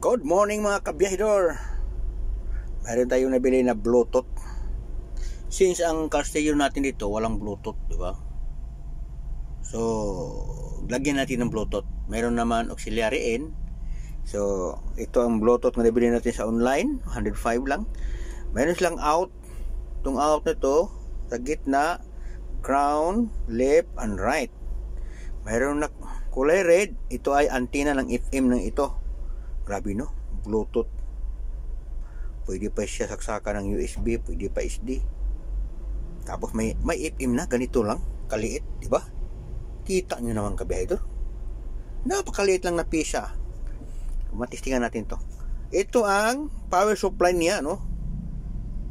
Good morning mga kabiyahidor. Meron tayong nabili na Bluetooth. Since ang car stereo natin dito walang Bluetooth, di ba? So, lagyan natin ng Bluetooth. Meron naman auxiliary in. So, ito ang Bluetooth na nabili natin sa online, 105 lang. Meron silang out. Itong out na to, sa gitna, ground, left, and right. Meron na kulay red. Ito ay antenna ng FM ng ito. Grabe no, Bluetooth. Pwede pa siya saksakan ng USB, pwede pa SD. Tapos may FM na, ganito lang, kaliit, di ba? Kita nyo naman kabiyahidor. Napakaliit lang na pisa. Matistingan natin to. Ito ang power supply niya, no?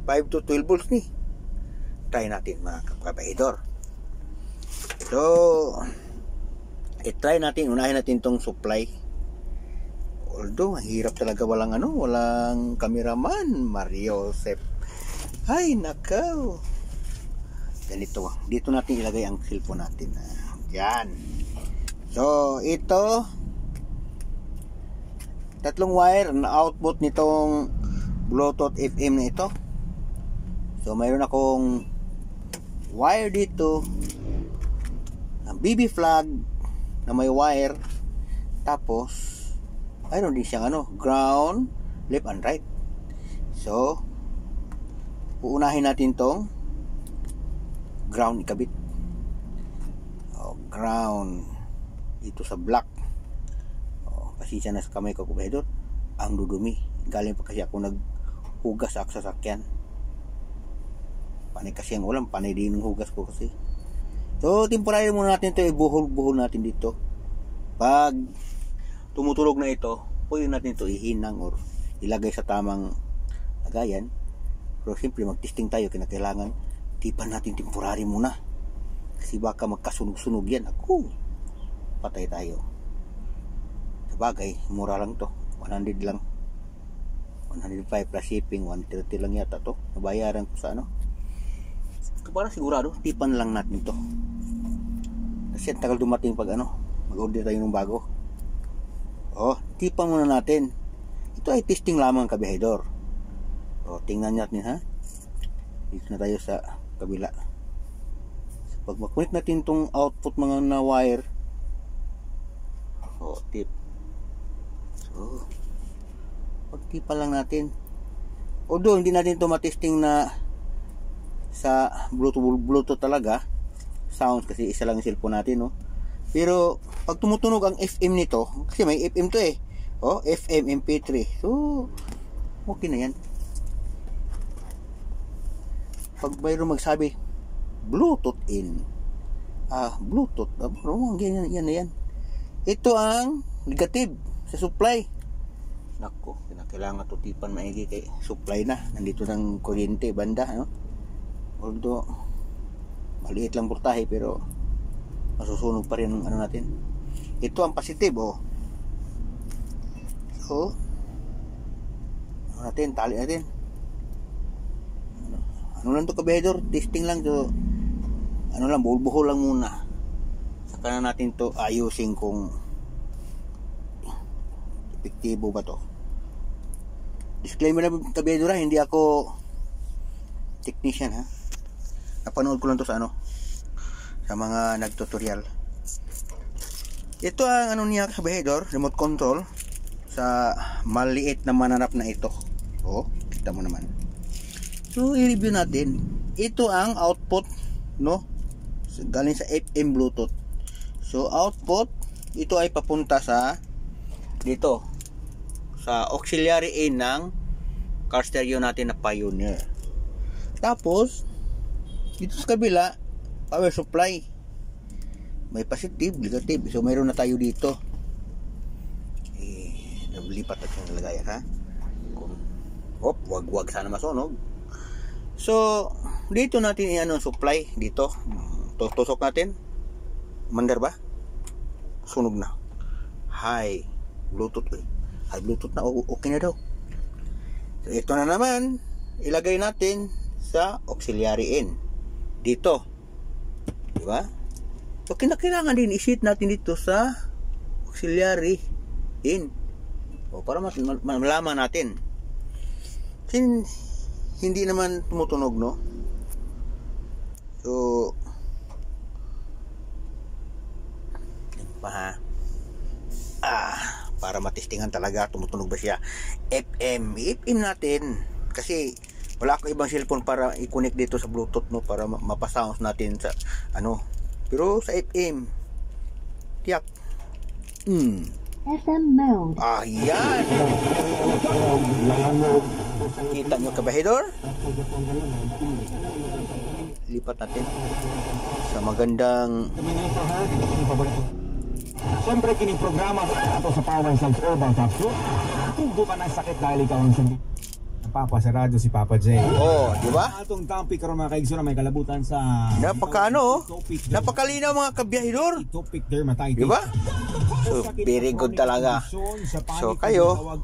5 to 12 volts ni. Try natin mga kabiyahidor. So, i-try natin, unahin natin tong supply. Although, hirap talaga walang cameraman, Mario Joseph. Ay, nakaw. Ganito, dito natin ilagay ang cellphone natin. Yan. So, ito, tatlong wire na output nitong Bluetooth FM na ito. So, mayroon akong wire dito, ang BB flag na may wire, tapos mayroon din siyang ground, left and right. So, uunahin natin tong ground ikabit. Ground dito sa block. Pasensya na sa kamay ko kabiyahidor, ang dudumi. Galing pa kasi ako naghugas sa sasakyan. Panay kasi ang ulam, panay din ng hugas ko kasi. So, temporary muna natin ito, ibuhol-buhol natin dito. Pag tumutulog na ito, pwede natin ito ihinang or ilagay sa tamang lagayan. Pero siyempre mag-testing tayo, kinakailangan tipan natin temporary muna. Kasi baka magkasunog-sunog yan. Ako, patay tayo. Sabagay, mura lang to. 100 lang. 105 plus shipping, 130 lang yata to. Nabayaran ko sa para sigurado, tipan lang natin to. Kasi tagal dumating pag mag-order tayo ng bago. Tipan muna natin. Ito ay testing lamang kabiyahidor. Tingnan natin ha. Dito na tayo sa kabila. So, pag mag-connect natin itong output mga na wire. Tip. So, pagtipan lang natin. Although hindi natin ito matesting na sa Bluetooth talaga. Sounds kasi isa lang yung cellphone natin, no? Pero pag tumutunog ang FM nito, kasi may FM to FM MP3. So okay na yan. Pag mayroong magsabi Bluetooth in, Bluetooth, yan na yan. Ito ang negative sa supply. Nako, kailangan to tipan maigi kay supply na. Nandito ng kuryente banda, Although maliit lang voltahe pero masusunog pa rin ang natin. Ito ang positive, So, tali natin. Lang to kabiyahidor, testing lang to. Buhol-buhol lang muna. Saka na natin to ayusin kung epektibo ba to. Disclaimer na kabiyahidor, hindi ako technician ha. Napanood ko lang to sa sa mga nagtutorial. Ito ang niya kabiyahidor, remote control sa maliit na mananap na ito. Kita mo naman. So, i-review natin. Ito ang output, galing sa FM Bluetooth. So, output, ito ay papunta sa dito, sa auxiliary in ng car stereo natin na Pioneer. Tapos, dito sa kabila, power supply. May positive, negative. So, mayroon na tayo dito. Naglipat at yung nalagayan, ha? Wag sana masunog. So, dito natin supply. Dito. Tusok natin. Mandar ba? Sunog na. High Bluetooth. High Bluetooth na. Okay na daw. So, ito na naman. Ilagay natin sa auxiliary in. Dito. Diba? So, kinakailangan din i-sheet natin dito sa auxiliary in. O para malaman natin. Hindi naman tumutunog, no? So pa para matestingan talaga tumutunog ba siya. FM natin kasi wala akong ibang cellphone para i-connect dito sa Bluetooth, no, para mapasounds natin sa ano. Pero sa FM tiyak. FM mode. Yan. Kita nyo, kabahidor? Lipat natin sa magandang siyempre kining programa ato sa Power Sounds Urban Capsule. Tugo ka ng sakit dahil ikaw ang sundi. Napapasarado si Papa J. di ba? Atong topic karon mga kaigsoon may kalabutan sa napakalinaw mga kabiyahidor. Topic dermatitis. Di ba? So, very good talaga. So, kayo,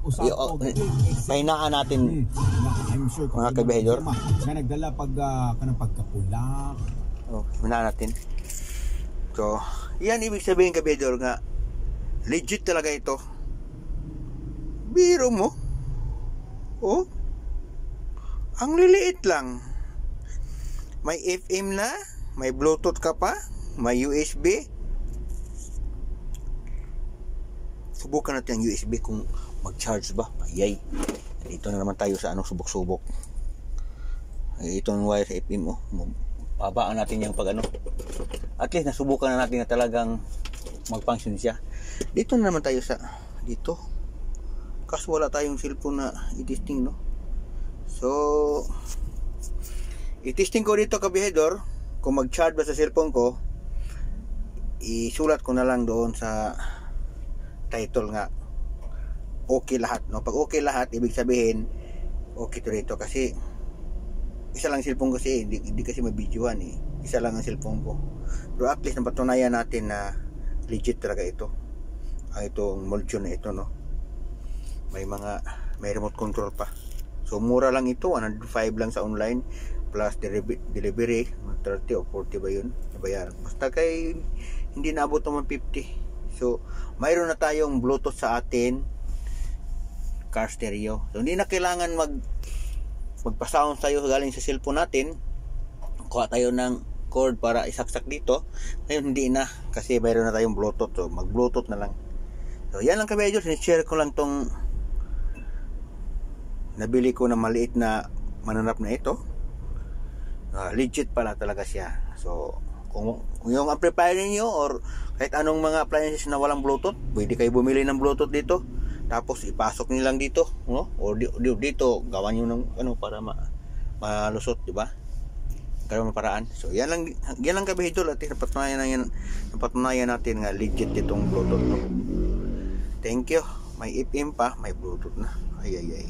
pahinaan natin mga kabiyahidor. Na nagdala kanang pagkapula. Pahinaan natin. So, yan ibig sabihin kabiyahidor nga legit talaga ito. Biro mo. Ang liliit lang. May FM na, may Bluetooth ka pa, may USB. Subukan natin ang USB kung mag-charge ba. Ayay. Dito na naman tayo sa subok-subok. Ito ang wire sa FM. Babaan natin yung pag At least nasubukan na natin na talagang mag-function siya. Dito na naman tayo sa dito. Kasi wala tayong cellphone na i-testing, no? So, i-testing ko dito kabihedor. Kung mag-charge ba sa cellphone ko, isulat ko na lang doon sa title nga okay lahat, no? Pag okay lahat, ibig sabihin okay to dito kasi isa lang cellphone ko kasi hindi kasi mabidyohan isa lang ang cellphone ko. Pero at least napatunayan natin na legit talaga ito ang itong Moltune na ito, no? May remote control pa. So mura lang ito, 105 lang sa online plus delivery 30 o 40 ba yun nabayaran. Basta kay hindi naabot ng 150. So mayroon na tayong Bluetooth sa atin car stereo. So hindi na kailangan magpa-sound tayo galing sa cellphone natin. Kuha tayo ng cord para isaksak dito. Ngayon hindi na kasi mayroon na tayong Bluetooth. So mag-Bluetooth na lang. So yan lang kami medyo sinishare ko lang tong nabili ko na maliit na mananap na ito. Legit pala talaga siya. So kung yung amplifier niyo or kahit anong mga appliances na walang Bluetooth, pwede kayo bumili ng Bluetooth dito. Tapos ipasok niyo lang dito, no? O dito gawan niyo ng para malusot, di ba? Ganun paraan. So yan lang kabihidol at napatunayan natin nga legit itong Bluetooth, no? Thank you. May FM pa, may Bluetooth na. Ay.